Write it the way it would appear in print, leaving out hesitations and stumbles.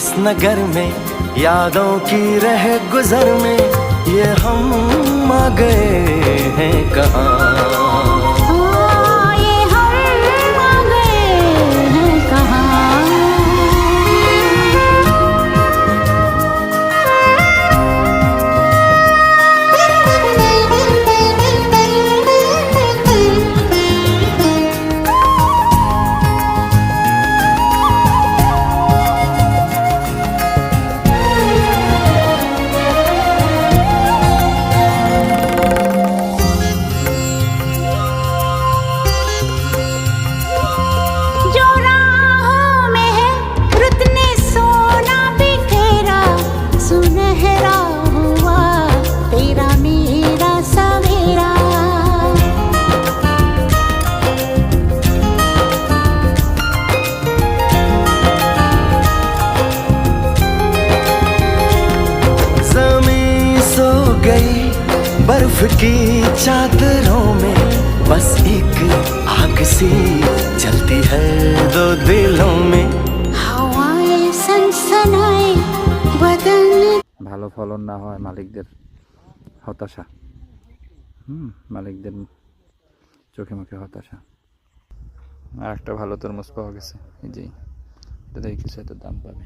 इस नगर में यादों की रह गुजर में ये हम आ गए हैं कहाँ। ये हम आ गए हैं कहाँ। बर्फ की चादरों में बस एक आग सी जलती है दो दिलों में। हवाएं सनसनाए बदन। ভালো ফলন না হয় মালিকদের হতাশা। মালিকদের চোখে মুখে হতাশা। আর একটা ভালো তরমুজ পাওয়া গেছে, এই যে এটা দেখে কিছু একটা দাম পাবে।